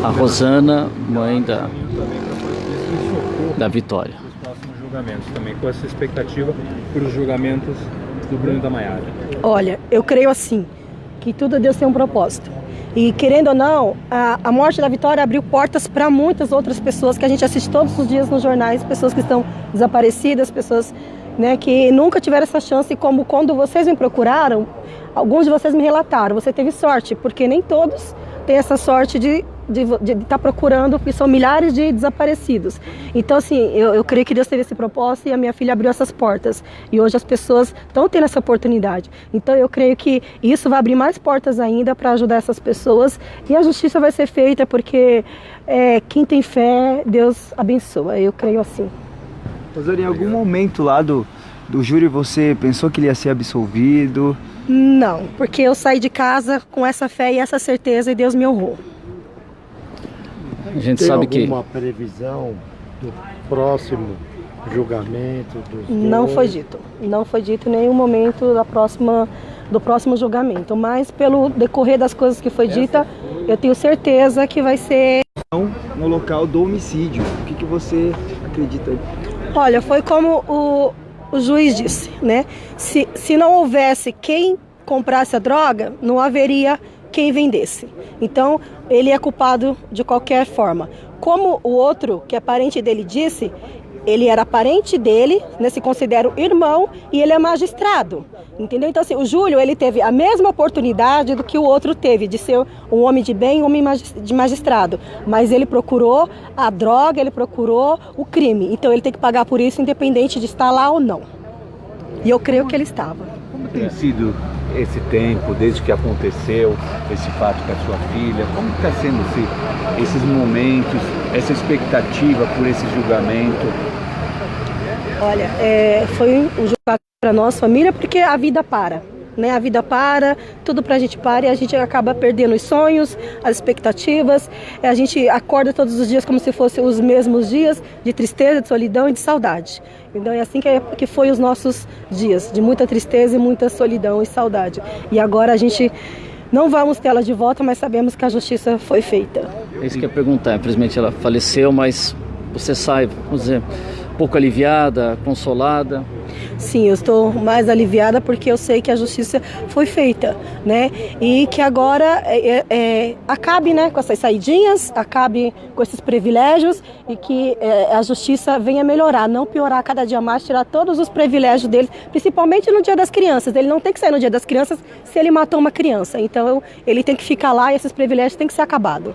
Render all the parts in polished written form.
A Rosana, mãe da Vitória. Os próximos julgamentos também, com essa expectativa para os julgamentos do Bruno e da Maiara. Olha, eu creio assim, que tudo Deus tem um propósito. E querendo ou não, a morte da Vitória abriu portas para muitas outras pessoas que a gente assiste todos os dias nos jornais, pessoas que estão desaparecidas, pessoas, né, que nunca tiveram essa chance, como quando vocês me procuraram, alguns de vocês me relataram, você teve sorte, porque nem todos têm essa sorte de estar procurando, porque são milhares de desaparecidos. Então, assim, eu creio que Deus teve esse propósito e a minha filha abriu essas portas. E hoje as pessoas estão tendo essa oportunidade. Então, eu creio que isso vai abrir mais portas ainda para ajudar essas pessoas. E a justiça vai ser feita porque quem tem fé, Deus abençoa. Eu creio assim. Rosana, em algum momento lá do júri você pensou que ele ia ser absolvido? Não, porque eu saí de casa com essa fé e essa certeza e Deus me honrou. A gente Tem sabe que alguma previsão do próximo julgamento? Não foi dito. Não foi dito em nenhum momento do próximo julgamento. Mas pelo decorrer das coisas que foi dita, eu tenho certeza que vai ser... No local do homicídio, o que você acredita? Olha, foi como o juiz disse, né? Se não houvesse quem comprasse a droga, não haveria quem vendesse. Então, ele é culpado de qualquer forma. Como o outro, que é parente dele, disse, ele era parente dele, né, se considera o irmão, e ele é magistrado. Entendeu? Então, assim, o Júlio, ele teve a mesma oportunidade do que o outro teve, de ser um homem de bem, um homem de magistrado. Mas ele procurou a droga, ele procurou o crime. Então, ele tem que pagar por isso, independente de estar lá ou não. E eu creio que ele estava. Como tem sido esse tempo, desde que aconteceu esse fato com a sua filha? Como está sendo esses momentos, essa expectativa por esse julgamento? Olha, foi um julgamento para nós, família, porque a vida para, né? A vida para, tudo pra gente para e a gente acaba perdendo os sonhos, as expectativas. A gente acorda todos os dias como se fossem os mesmos dias de tristeza, de solidão e de saudade. Então é assim que foi os nossos dias, de muita tristeza e muita solidão e saudade. E agora a gente não vamos tê-la de volta, mas sabemos que a justiça foi feita. é isso que eu ia perguntar. Infelizmente ela faleceu, mas você sai, vamos dizer, um pouco aliviada, consolada? Sim, eu estou mais aliviada porque eu sei que a justiça foi feita, né? E que agora acabe, né, com essas saidinhas, acabe com esses privilégios e que a justiça venha melhorar, não piorar cada dia mais, tirar todos os privilégios dele, principalmente no Dia das Crianças. Ele não tem que sair no Dia das Crianças se ele matou uma criança. Então ele tem que ficar lá e esses privilégios têm que ser acabados.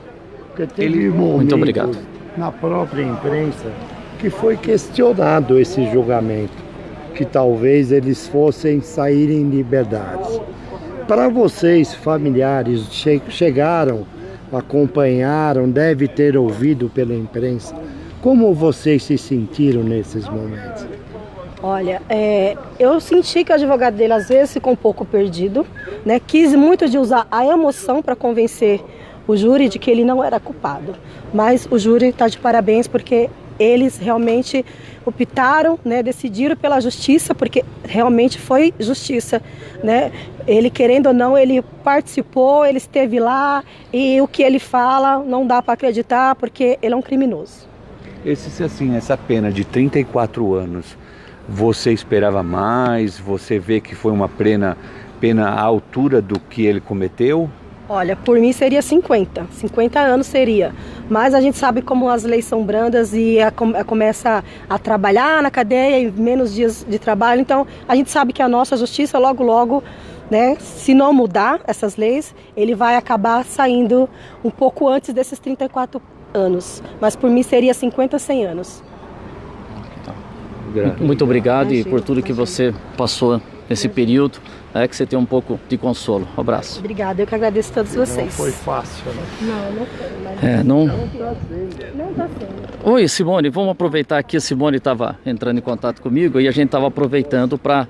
Muito obrigado. Na própria imprensa que foi questionado esse julgamento, que talvez eles fossem sair em liberdade. Para vocês, familiares, chegaram, acompanharam, deve ter ouvido pela imprensa, como vocês se sentiram nesses momentos? Olha, eu senti que o advogado dele às vezes ficou um pouco perdido, né? Quis muito de usar a emoção para convencer o júri de que ele não era culpado. Mas o júri está de parabéns porque eles realmente optaram, né, decidiram pela justiça, porque realmente foi justiça, né? Ele, querendo ou não, ele participou, ele esteve lá e o que ele fala não dá para acreditar porque ele é um criminoso. Essa pena de 34 anos, você esperava mais? Você vê que foi uma pena à altura do que ele cometeu? Olha, por mim seria 50 anos seria, mas a gente sabe como as leis são brandas e começa a trabalhar na cadeia e menos dias de trabalho, então a gente sabe que a nossa justiça logo, né, se não mudar essas leis, ele vai acabar saindo um pouco antes desses 34 anos, mas por mim seria 50, 100 anos. Muito obrigado e por tudo que você passou nesse período, que você tenha um pouco de consolo. Um abraço. Obrigada, eu que agradeço a todos vocês. Não foi fácil, né? Não foi. Não está sendo. Oi, Simone, vamos aproveitar que a Simone estava entrando em contato comigo e a gente estava aproveitando para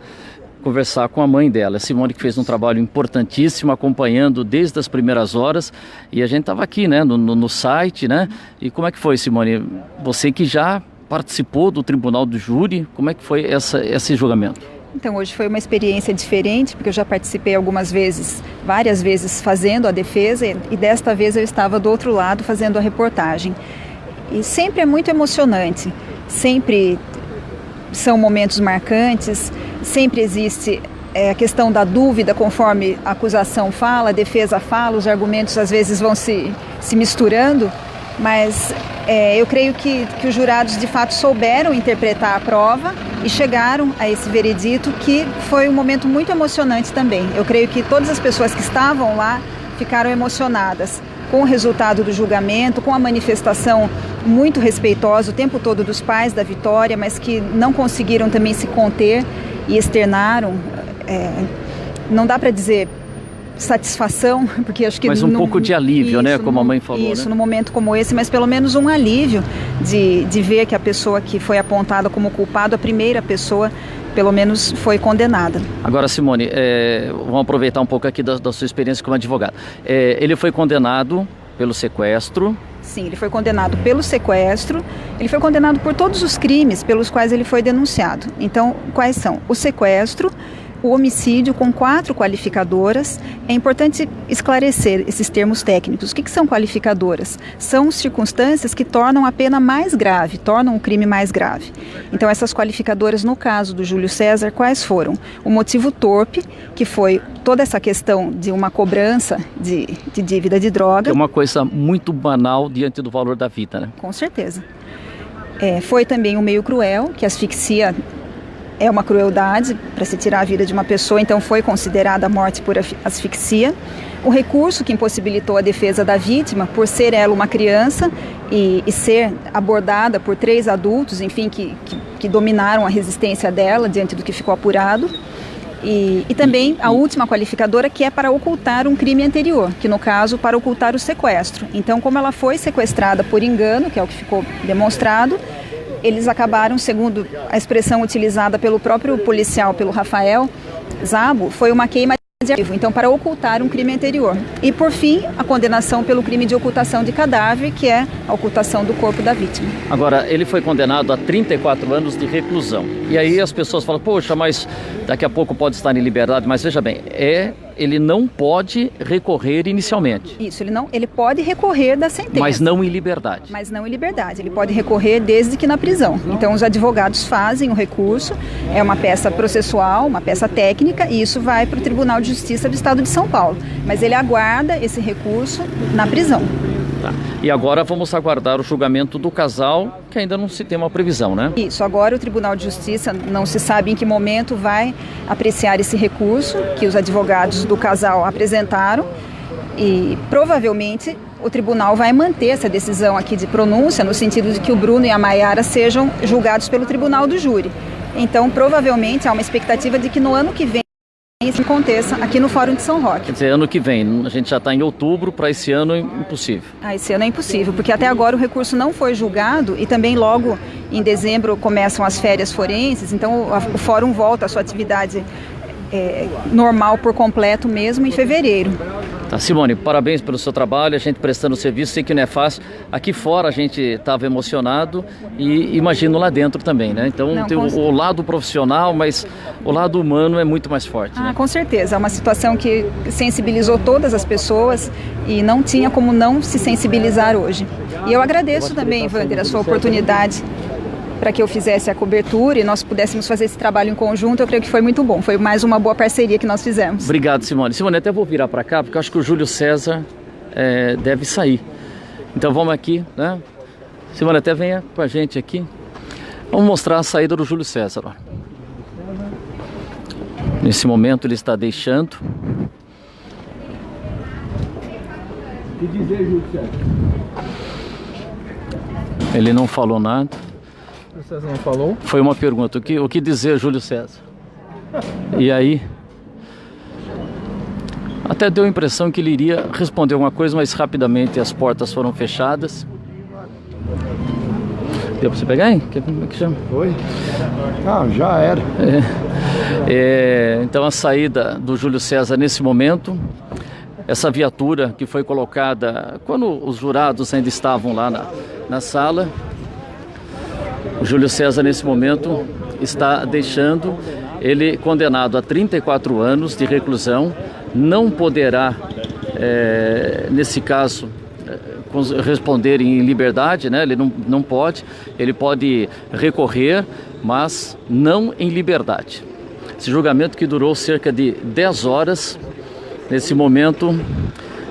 conversar com a mãe dela, a Simone, que fez um trabalho importantíssimo, acompanhando desde as primeiras horas, e a gente estava aqui, né, no site, né? E como é que foi, Simone? Você que já participou do tribunal do júri, como é que foi esse julgamento? Então hoje foi uma experiência diferente, porque eu já participei algumas vezes, várias vezes fazendo a defesa e desta vez eu estava do outro lado fazendo a reportagem. E sempre é muito emocionante, sempre são momentos marcantes, sempre existe a questão da dúvida conforme a acusação fala, a defesa fala, os argumentos às vezes vão se misturando, mas eu creio que os jurados de fato souberam interpretar a prova e chegaram a esse veredito, que foi um momento muito emocionante também. Eu creio que todas as pessoas que estavam lá ficaram emocionadas com o resultado do julgamento, com a manifestação muito respeitosa o tempo todo dos pais da Vitória, mas que não conseguiram também se conter e externaram, não dá para dizer satisfação, porque acho que... Mas um pouco de alívio, né, como a mãe falou. Isso, né? num momento como esse, mas pelo menos um alívio de ver que a pessoa que foi apontada como culpada, a primeira pessoa, pelo menos foi condenada. Agora, Simone, vamos aproveitar um pouco aqui da sua experiência como advogada. Ele foi condenado pelo sequestro. Sim, ele foi condenado pelo sequestro, ele foi condenado por todos os crimes pelos quais ele foi denunciado. Então, quais são? O sequestro, o homicídio com 4 qualificadoras. É importante esclarecer esses termos técnicos. O que são qualificadoras? São circunstâncias que tornam a pena mais grave, tornam o crime mais grave. Então, essas qualificadoras, no caso do Júlio César, quais foram? O motivo torpe, que foi toda essa questão de uma cobrança de dívida de droga. É uma coisa muito banal diante do valor da vida, né? Com certeza. Foi também um meio cruel, que asfixia é uma crueldade para se tirar a vida de uma pessoa, então foi considerada a morte por asfixia. O recurso que impossibilitou a defesa da vítima, por ser ela uma criança e ser abordada por 3 adultos, enfim, que dominaram a resistência dela diante do que ficou apurado. E também a última qualificadora, que é para ocultar um crime anterior, que no caso para ocultar o sequestro. Então, como ela foi sequestrada por engano, que é o que ficou demonstrado, eles acabaram, segundo a expressão utilizada pelo próprio policial, pelo Rafael Zabo, foi uma queima de arquivo, então para ocultar um crime anterior. E por fim, a condenação pelo crime de ocultação de cadáver, que é a ocultação do corpo da vítima. Agora, ele foi condenado a 34 anos de reclusão. E aí as pessoas falam, poxa, mas daqui a pouco pode estar em liberdade. Mas veja bem, ele não pode recorrer inicialmente. Isso, ele pode recorrer da sentença. Mas não em liberdade. Mas não em liberdade, ele pode recorrer desde que na prisão. Então os advogados fazem o recurso, é uma peça processual, uma peça técnica, e isso vai para o Tribunal de Justiça do Estado de São Paulo. Mas ele aguarda esse recurso na prisão. Tá. E agora vamos aguardar o julgamento do casal, que ainda não se tem uma previsão, né? Isso, agora o Tribunal de Justiça não se sabe em que momento vai apreciar esse recurso que os advogados do casal apresentaram, e provavelmente o tribunal vai manter essa decisão aqui de pronúncia, no sentido de que o Bruno e a Maiara sejam julgados pelo Tribunal do Júri. Então, provavelmente há uma expectativa de que no ano que vem isso aconteça aqui no Fórum de São Roque. Quer dizer, ano que vem, a gente já está em outubro, para esse ano é impossível. Esse ano é impossível, porque até agora o recurso não foi julgado e também logo em dezembro começam as férias forenses, então o Fórum volta à sua atividade normal por completo mesmo em fevereiro. Tá, Simone, parabéns pelo seu trabalho, a gente prestando serviço, sei que não é fácil. Aqui fora a gente estava emocionado e imagino lá dentro também, né? Então tem o lado profissional, mas o lado humano é muito mais forte, né? Com certeza, é uma situação que sensibilizou todas as pessoas e não tinha como não se sensibilizar hoje. E eu agradeço também, Wander, a sua oportunidade para que eu fizesse a cobertura e nós pudéssemos fazer esse trabalho em conjunto. Eu creio que foi muito bom, foi mais uma boa parceria que nós fizemos. Obrigado, Simone. Simone, até vou virar para cá, porque eu acho que o Júlio César deve sair. Então vamos aqui, né? Simone, até venha com a gente aqui. Vamos mostrar a saída do Júlio César. Ó. Nesse momento ele está deixando. O que dizer, Júlio César? Ele não falou nada. O César não falou? Foi uma pergunta. O que dizer, Júlio César? E aí, até deu a impressão que ele iria responder alguma coisa, mas rapidamente as portas foram fechadas. Deu para você pegar, hein? Como é que chama? Oi? Não, já era. Então a saída do Júlio César nesse momento, essa viatura que foi colocada quando os jurados ainda estavam lá na sala. O Júlio César nesse momento está deixando ele condenado a 34 anos de reclusão, não poderá, nesse caso, responder em liberdade, né? Ele não pode, ele pode recorrer, mas não em liberdade. Esse julgamento que durou cerca de 10 horas, nesse momento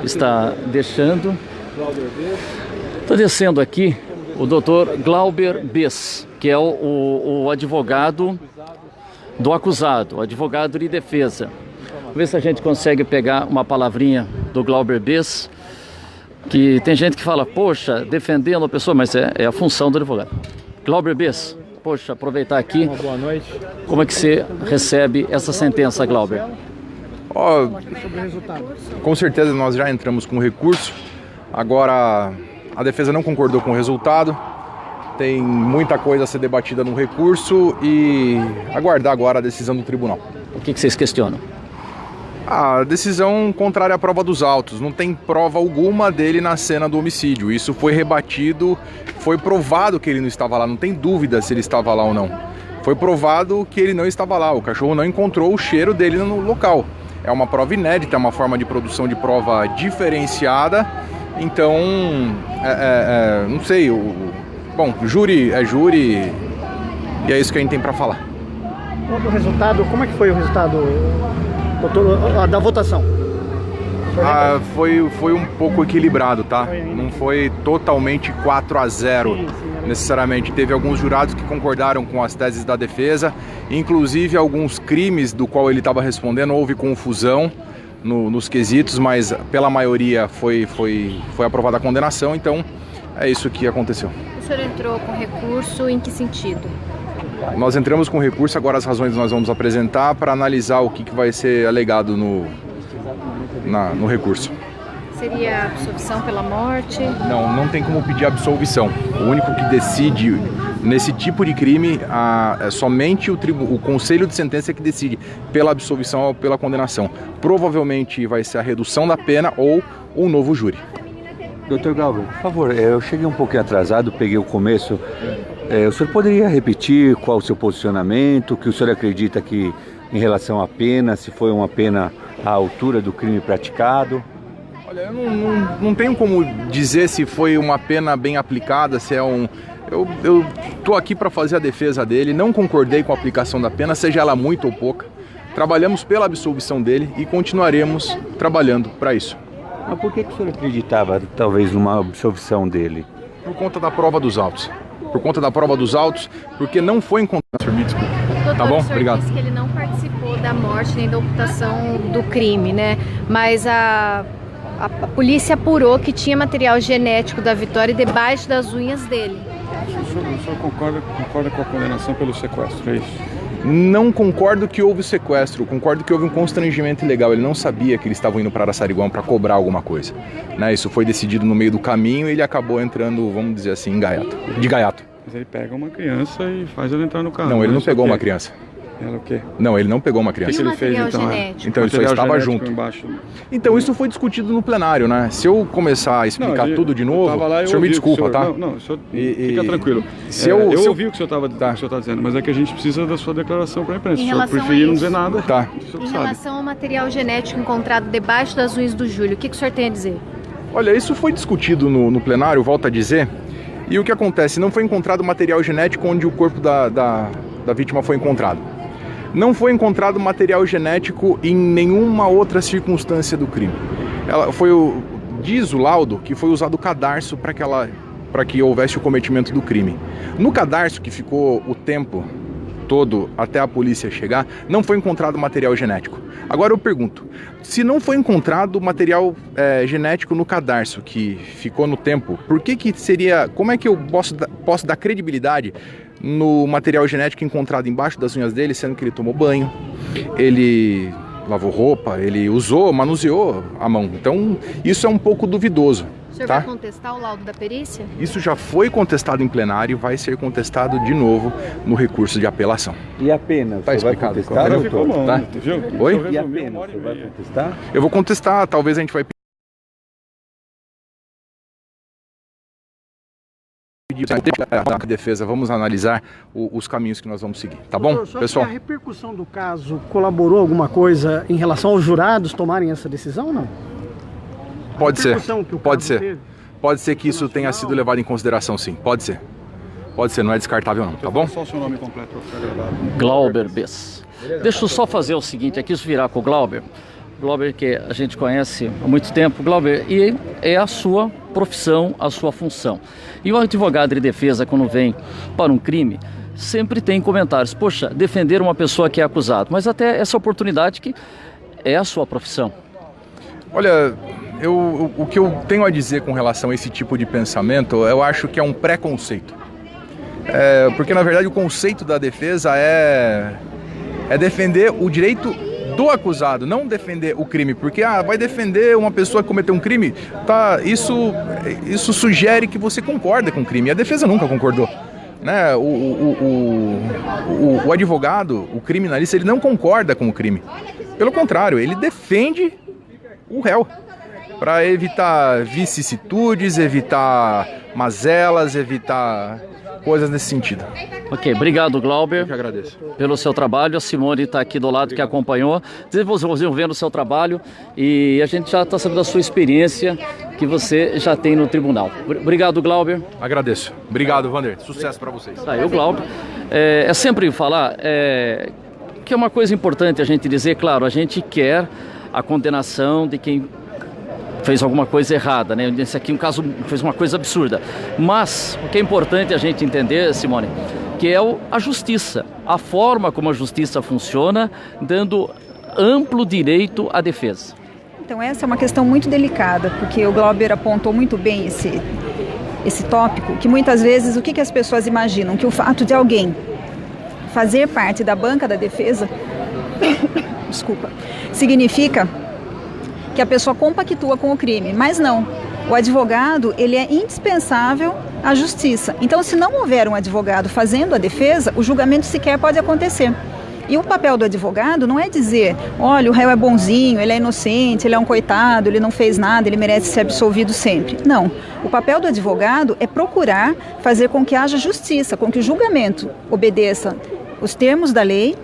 está descendo aqui o Dr. Glauber Bess, que é o advogado do acusado, o advogado de defesa. Vamos ver se a gente consegue pegar uma palavrinha do Glauber Bess, que tem gente que fala, poxa, defendendo a pessoa, mas é a função do advogado. Glauber Bess, poxa, aproveitar aqui. Uma boa noite. Como é que você recebe essa sentença, Glauber? Com certeza nós já entramos com recurso. Agora a defesa não concordou com o resultado. Tem muita coisa a ser debatida no recurso e aguardar agora a decisão do tribunal. O que vocês questionam? A decisão contrária à prova dos autos. Não tem prova alguma dele na cena do homicídio. Isso foi rebatido, foi provado que ele não estava lá. Não tem dúvida se ele estava lá ou não. Foi provado que ele não estava lá. O cachorro não encontrou o cheiro dele no local. É uma prova inédita, é uma forma de produção de prova diferenciada. Então, não sei. Bom, júri é júri e é isso que a gente tem para falar. O resultado, como é que foi o resultado, doutor, da votação? Foi um pouco equilibrado, tá? Não foi totalmente 4-0 necessariamente. Teve alguns jurados que concordaram com as teses da defesa, inclusive alguns crimes do qual ele estava respondendo, houve confusão nos quesitos, mas pela maioria foi aprovada a condenação, então é isso que aconteceu. O senhor entrou com recurso em que sentido? Nós entramos com recurso, agora as razões nós vamos apresentar para analisar o que vai ser alegado no recurso. Seria absolvição pela morte? Não tem como pedir absolvição. O único que decide nesse tipo de crime é somente o Conselho de Sentença que decide pela absolvição ou pela condenação. Provavelmente vai ser a redução da pena ou um novo júri. Doutor Glauber, por favor, eu cheguei um pouquinho atrasado, peguei o começo. O senhor poderia repetir qual o seu posicionamento, o que o senhor acredita que em relação à pena, se foi uma pena à altura do crime praticado? Olha, eu não tenho como dizer se foi uma pena bem aplicada, se é um... Eu estou aqui para fazer a defesa dele, não concordei com a aplicação da pena, seja ela muito ou pouca. Trabalhamos pela absolvição dele e continuaremos trabalhando para isso. Mas por que o senhor acreditava, talvez, numa absolvição dele? Por conta da prova dos autos. Por conta da prova dos autos, porque não foi encontrado. Me desculpe. Doutor, tá bom? O senhor Obrigado. disse que ele não participou da morte nem da ocultação do crime, né? Mas a polícia apurou que tinha material genético da Vitória debaixo das unhas dele. O senhor concorda com a condenação pelo sequestro, é isso? Não concordo que houve sequestro, concordo que houve um constrangimento ilegal. Ele não sabia que eles estavam indo para Araçariguama para cobrar alguma coisa, né? Isso foi decidido no meio do caminho e ele acabou entrando, vamos dizer assim, de gaiato. Mas ele pega uma criança e faz ela entrar no carro. Não, ele não pegou uma criança. Ela o quê? Não, ele não pegou uma criança. O que ele fez então? Então ele só estava junto. Embaixo. Então isso foi discutido no plenário, né? Se eu começar a explicar tudo de novo, o senhor me desculpa, tá? Não, o senhor fica tranquilo. Eu ouvi o que o senhor estava dizendo, mas é que a gente precisa da sua declaração para a imprensa. Se o senhor preferir não dizer nada, tá. Em relação ao material genético encontrado debaixo das unhas do Júlio, o que o senhor tem a dizer? Olha, isso foi discutido no plenário, volto a dizer. E o que acontece? Não foi encontrado material genético onde o corpo da vítima foi encontrado. Não foi encontrado material genético em nenhuma outra circunstância do crime. Diz o laudo que foi usado o cadarço para que houvesse o cometimento do crime. No cadarço, que ficou o tempo todo até a polícia chegar, não foi encontrado material genético. Agora eu pergunto, se não foi encontrado material genético no cadarço, que ficou no tempo, como é que eu posso dar credibilidade no material genético encontrado embaixo das unhas dele, sendo que ele tomou banho, ele lavou roupa, ele manuseou a mão. Então, isso é um pouco duvidoso. O senhor vai contestar o laudo da perícia? Isso já foi contestado em plenário e vai ser contestado de novo no recurso de apelação. E a pena? Tá explicado? Tá? Oi? E a pena? Você vai contestar? Eu vou contestar, talvez a gente vai pedir a defesa, vamos analisar os caminhos que nós vamos seguir, tá bom, pessoal? A repercussão do caso colaborou alguma coisa em relação aos jurados tomarem essa decisão, não? Pode ser, pode ser que isso tenha sido levado em consideração, sim, pode ser, não é descartável não, tá bom? Só o seu nome completo para ficar gravado. Glauber Bess. Deixa eu só fazer o seguinte, aqui isso virar com o Glauber, que a gente conhece há muito tempo, Glauber, e é a sua profissão, a sua função. E o advogado de defesa, quando vem para um crime, sempre tem comentários, poxa, defender uma pessoa que é acusada, mas até essa oportunidade que é a sua profissão. Olha, o que eu tenho a dizer com relação a esse tipo de pensamento, eu acho que é um preconceito. Porque na verdade o conceito da defesa é defender o direito do acusado, não defender o crime, porque vai defender uma pessoa que cometeu um crime, tá? Isso sugere que você concorda com o crime. A defesa nunca concordou, né? O advogado, o criminalista, ele não concorda com o crime. Pelo contrário, ele defende o réu para evitar vicissitudes, evitar mazelas, evitar coisas nesse sentido. Ok, obrigado, Glauber. Eu que agradeço. Pelo seu trabalho. A Simone está aqui do lado, que acompanhou. Desenvolvendo o seu trabalho e a gente já está sabendo da sua experiência que você já tem no tribunal. Obrigado, Glauber. Agradeço. Obrigado, Vander. Sucesso para vocês. Tá aí o Glauber. É sempre falar que é uma coisa importante a gente dizer, claro, a gente quer a condenação de quem fez alguma coisa errada, né? Esse aqui, um caso, fez uma coisa absurda. Mas o que é importante a gente entender, Simone, que é a justiça, a forma como a justiça funciona, dando amplo direito à defesa. Então essa é uma questão muito delicada, porque o Glauber apontou muito bem esse tópico, que muitas vezes o que as pessoas imaginam? Que o fato de alguém fazer parte da banca da defesa, desculpa, significa que a pessoa compactua com o crime, mas não. O advogado, ele é indispensável à justiça. Então, se não houver um advogado fazendo a defesa, o julgamento sequer pode acontecer. E o papel do advogado não é dizer, olha, o réu é bonzinho, ele é inocente, ele é um coitado, ele não fez nada, ele merece ser absolvido sempre. Não. O papel do advogado é procurar fazer com que haja justiça, com que o julgamento obedeça os termos da lei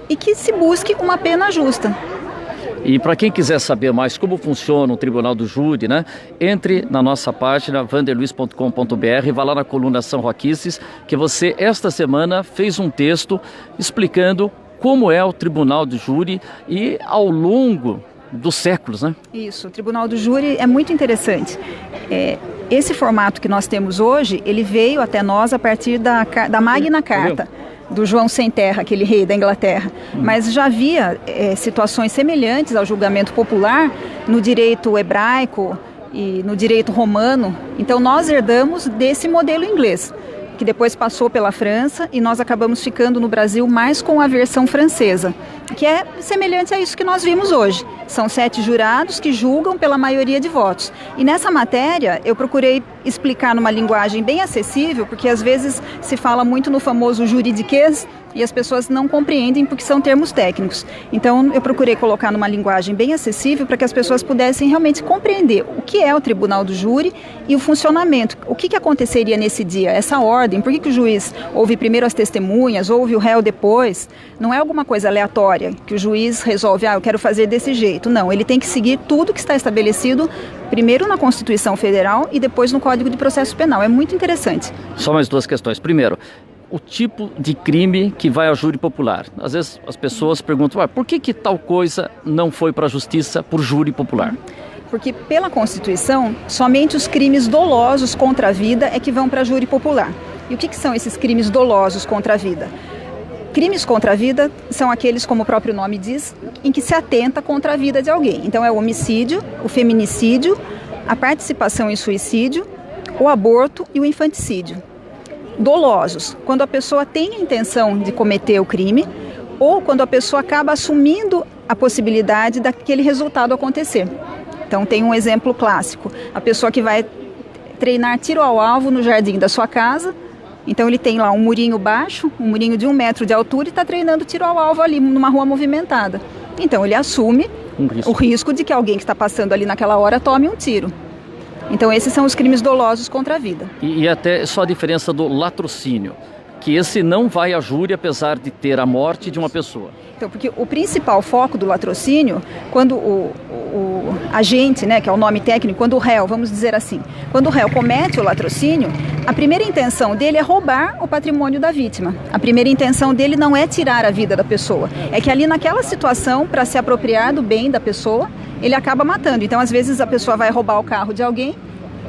e que se busque uma pena justa. E para quem quiser saber mais como funciona o Tribunal do Júri, né, entre na nossa página vanderluiz.com.br, vá lá na coluna São Roquices, que você esta semana fez um texto explicando como é o Tribunal do Júri e ao longo dos séculos, né? Isso, o Tribunal do Júri é muito interessante. Esse formato que nós temos hoje, ele veio até nós a partir da Magna Carta do João Sem Terra, aquele rei da Inglaterra. Mas já havia situações semelhantes ao julgamento popular no direito hebraico e no direito romano. Então nós herdamos desse modelo inglês, que depois passou pela França, e nós acabamos ficando no Brasil mais com a versão francesa, que é semelhante a isso que nós vimos hoje. São 7 jurados que julgam pela maioria de votos. E nessa matéria eu procurei explicar numa linguagem bem acessível, porque às vezes se fala muito no famoso juridiquês e as pessoas não compreendem porque são termos técnicos. Então eu procurei colocar numa linguagem bem acessível para que as pessoas pudessem realmente compreender o que é o Tribunal do Júri e o funcionamento. O que aconteceria nesse dia, essa ordem, por que o juiz ouve primeiro as testemunhas, ouve o réu depois. Não é alguma coisa aleatória que o juiz resolve, eu quero fazer desse jeito. Não, ele tem que seguir tudo que está estabelecido primeiro na Constituição Federal e depois no Código de Processo Penal. É muito interessante. Só mais 2 questões. Primeiro, o tipo de crime que vai ao júri popular. Às vezes as pessoas perguntam, por que tal coisa não foi para a justiça por júri popular? Porque pela Constituição, somente os crimes dolosos contra a vida é que vão para júri popular. E o que são esses crimes dolosos contra a vida? Crimes contra a vida são aqueles, como o próprio nome diz, em que se atenta contra a vida de alguém. Então é o homicídio, o feminicídio, a participação em suicídio, o aborto e o infanticídio. Dolosos, quando a pessoa tem a intenção de cometer o crime ou quando a pessoa acaba assumindo a possibilidade daquele resultado acontecer. Então tem um exemplo clássico, a pessoa que vai treinar tiro ao alvo no jardim da sua casa. Então ele tem lá um murinho baixo, um murinho de 1 metro de altura e está treinando tiro ao alvo ali numa rua movimentada. Então ele assume o risco de que alguém que está passando ali naquela hora tome um tiro. Então esses são os crimes dolosos contra a vida. E até só a diferença do latrocínio, que esse não vai a júri apesar de ter a morte de uma pessoa. Então, porque o principal foco do latrocínio, quando o agente, né, que é o nome técnico, quando o réu, vamos dizer assim, quando o réu comete o latrocínio, a primeira intenção dele é roubar o patrimônio da vítima. A primeira intenção dele não é tirar a vida da pessoa. É que ali naquela situação, para se apropriar do bem da pessoa, ele acaba matando. Então, às vezes, a pessoa vai roubar o carro de alguém,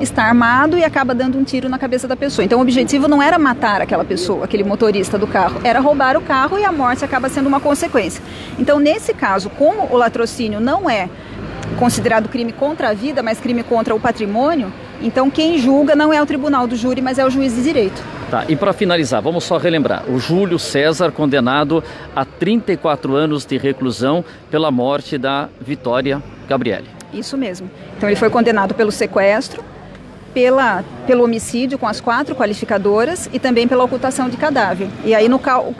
está armado e acaba dando um tiro na cabeça da pessoa. Então o objetivo não era matar aquela pessoa, aquele motorista do carro, era roubar o carro e a morte acaba sendo uma consequência. Então nesse caso, como o latrocínio não é considerado crime contra a vida, mas crime contra o patrimônio, então quem julga não é o tribunal do júri, mas é o juiz de direito. Tá, e para finalizar, vamos só relembrar, o Júlio César condenado a 34 anos de reclusão pela morte da Vitória Gabriele. Isso mesmo. Então ele foi condenado pelo sequestro, pelo homicídio com as 4 qualificadoras e também pela ocultação de cadáver. E aí,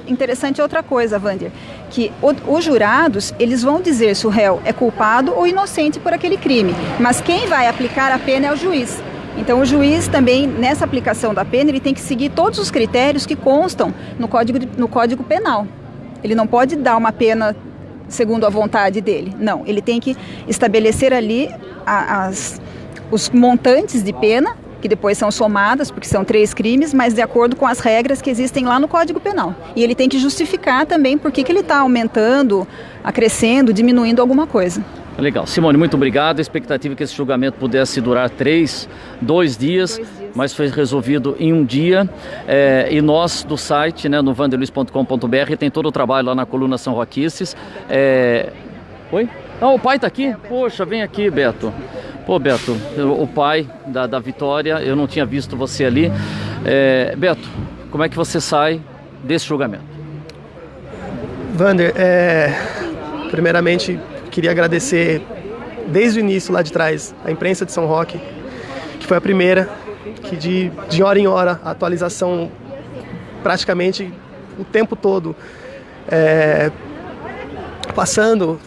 interessante outra coisa, Wander, que os jurados, eles vão dizer se o réu é culpado ou inocente por aquele crime, mas quem vai aplicar a pena é o juiz. Então o juiz também, nessa aplicação da pena, ele tem que seguir todos os critérios que constam no Código Penal. Ele não pode dar uma pena segundo a vontade dele, não. Ele tem que estabelecer ali os montantes de pena, que depois são somadas, porque são 3 crimes, mas de acordo com as regras que existem lá no Código Penal. E ele tem que justificar também por que ele está aumentando, acrescendo, diminuindo alguma coisa. Legal. Simone, muito obrigado. A expectativa é que esse julgamento pudesse durar 2 dias, mas foi resolvido em um dia. E nós, do site, né, no wanderluiz.com.br, tem todo o trabalho lá na coluna São Roquices. Oi? Não, o pai está aqui? Poxa, vem aqui, Beto. Pô, Beto, o pai da Vitória, eu não tinha visto você ali. Beto, como é que você sai desse julgamento? Wander, primeiramente queria agradecer desde o início lá de trás a imprensa de São Roque, que foi a primeira, que de hora em hora, a atualização praticamente o tempo todo,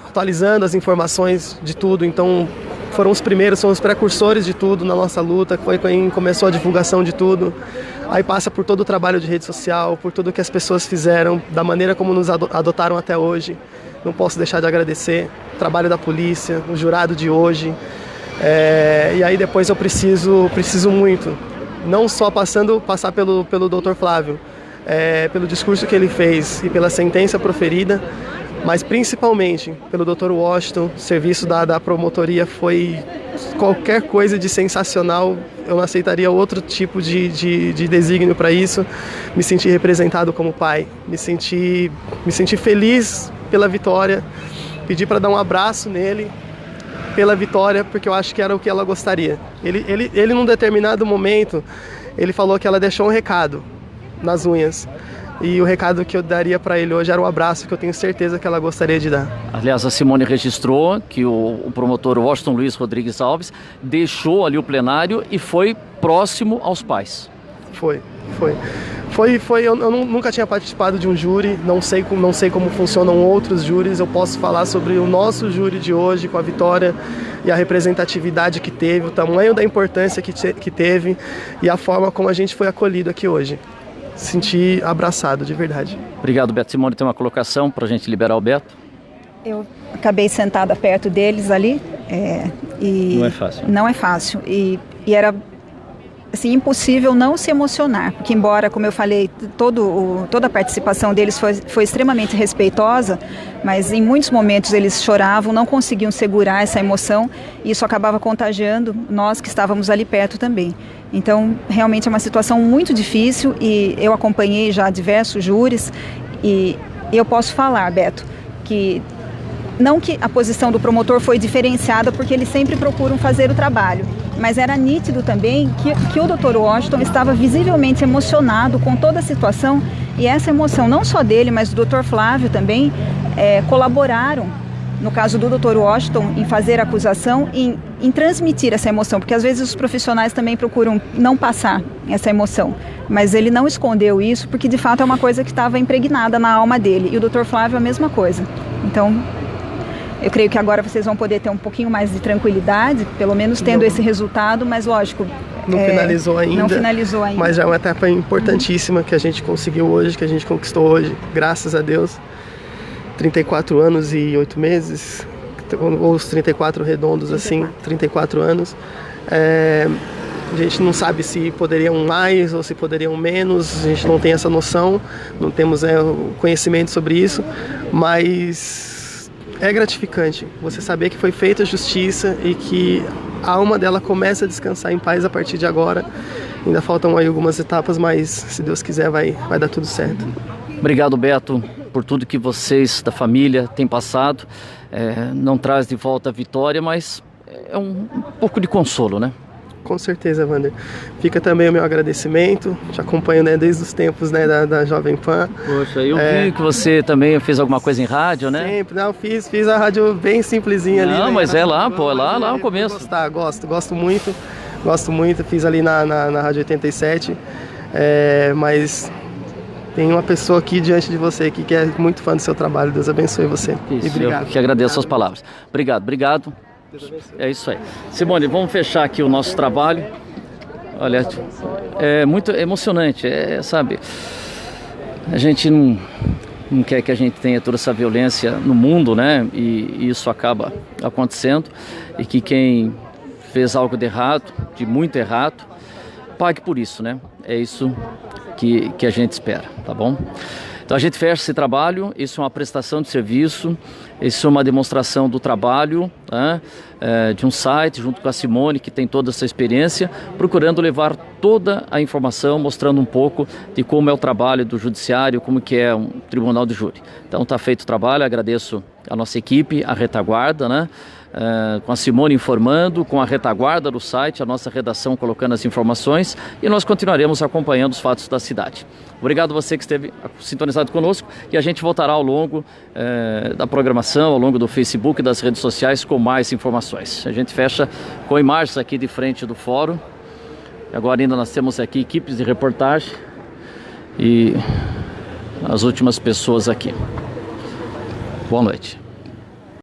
atualizando as informações de tudo. Então foram os primeiros, são os precursores de tudo na nossa luta, foi quem começou a divulgação de tudo. Aí passa por todo o trabalho de rede social, por tudo que as pessoas fizeram, da maneira como nos adotaram até hoje. Não posso deixar de agradecer o trabalho da polícia, o jurado de hoje. E aí depois eu preciso muito, não só passar pelo Dr. Flávio, pelo discurso que ele fez e pela sentença proferida, mas principalmente pelo Dr. Washington. O serviço da promotoria foi qualquer coisa de sensacional. Eu não aceitaria outro tipo de desígnio para isso. Me senti representado como pai, me senti feliz pela vitória, pedi para dar um abraço nele pela vitória, porque eu acho que era o que ela gostaria. Ele num determinado momento, ele falou que ela deixou um recado nas unhas. E o recado que eu daria para ele hoje era um abraço que eu tenho certeza que ela gostaria de dar. Aliás, a Simone registrou que o promotor Washington Luiz Rodrigues Alves deixou ali o plenário e foi próximo aos pais. Foi. Eu nunca tinha participado de um júri, não sei como funcionam outros júris. Eu posso falar sobre o nosso júri de hoje, com a vitória e a representatividade que teve, o tamanho da importância que teve e a forma como a gente foi acolhido aqui hoje. Senti abraçado, de verdade. Obrigado, Beto. Simone, tem uma colocação para a gente liberar o Beto? Eu acabei sentada perto deles ali. Não é fácil. Não é fácil. E era assim, impossível não se emocionar. Porque embora, como eu falei, toda a participação deles foi extremamente respeitosa, mas em muitos momentos eles choravam, não conseguiam segurar essa emoção. E isso acabava contagiando nós que estávamos ali perto também. Então, realmente é uma situação muito difícil e eu acompanhei já diversos júris e eu posso falar, Beto, que não que a posição do promotor foi diferenciada porque eles sempre procuram fazer o trabalho, mas era nítido também que o Dr. Washington estava visivelmente emocionado com toda a situação e essa emoção não só dele, mas do Dr. Flávio também colaboraram, no caso do Dr. Washington, em fazer a acusação, em transmitir essa emoção, porque às vezes os profissionais também procuram não passar essa emoção, mas ele não escondeu isso, porque de fato é uma coisa que estava impregnada na alma dele, e o Dr. Flávio a mesma coisa. Então, Eu creio que agora vocês vão poder ter um pouquinho mais de tranquilidade, pelo menos tendo esse resultado, mas lógico... Não finalizou ainda. Não finalizou ainda. Mas já é uma etapa importantíssima que a gente conseguiu hoje, que a gente conquistou hoje, graças a Deus. 34 anos e 8 meses, ou os 34 redondos assim, 34 anos. A gente não sabe se poderiam mais ou se poderiam menos, a gente não tem essa noção, não temos o conhecimento sobre isso, mas é gratificante você saber que foi feita a justiça e que a alma dela começa a descansar em paz a partir de agora. Ainda faltam aí algumas etapas, mas se Deus quiser vai dar tudo certo. Obrigado, Beto, por tudo que vocês da família têm passado. Não traz de volta a vitória, mas é um pouco de consolo, né? Com certeza, Wander. Fica também o meu agradecimento. Te acompanho, né, desde os tempos, né, da Jovem Pan. Poxa, eu vi que você também fez alguma coisa em rádio, né? Sempre, não, fiz a rádio bem simplesinha ali. Não, né, mas é lá no começo. Gosto muito. Fiz ali na Rádio 87. Mas tem uma pessoa aqui diante de você aqui que é muito fã do seu trabalho. Deus abençoe você. Isso, e obrigado. Eu que agradeço as palavras. Obrigado. É isso aí. Simone, vamos fechar aqui o nosso trabalho. Olha, é muito emocionante, sabe? A gente não quer que a gente tenha toda essa violência no mundo, né? E isso acaba acontecendo. E que quem fez algo de errado, de muito errado, pague por isso, né? É isso que a gente espera, tá bom? Então a gente fecha esse trabalho, isso é uma prestação de serviço, isso é uma demonstração do trabalho, né, de um site, junto com a Simone, que tem toda essa experiência, procurando levar toda a informação, mostrando um pouco de como é o trabalho do judiciário, como que é um tribunal de júri. Então está feito o trabalho, agradeço a nossa equipe, a retaguarda, né? Com a Simone informando, com a retaguarda do site, a nossa redação colocando as informações, e nós continuaremos acompanhando os fatos da cidade. Obrigado a você que esteve sintonizado conosco, e a gente voltará ao longo da programação, ao longo do Facebook e das redes sociais com mais informações. A gente fecha com imagens aqui de frente do fórum. Agora ainda nós temos aqui equipes de reportagem e as últimas pessoas aqui. Boa noite.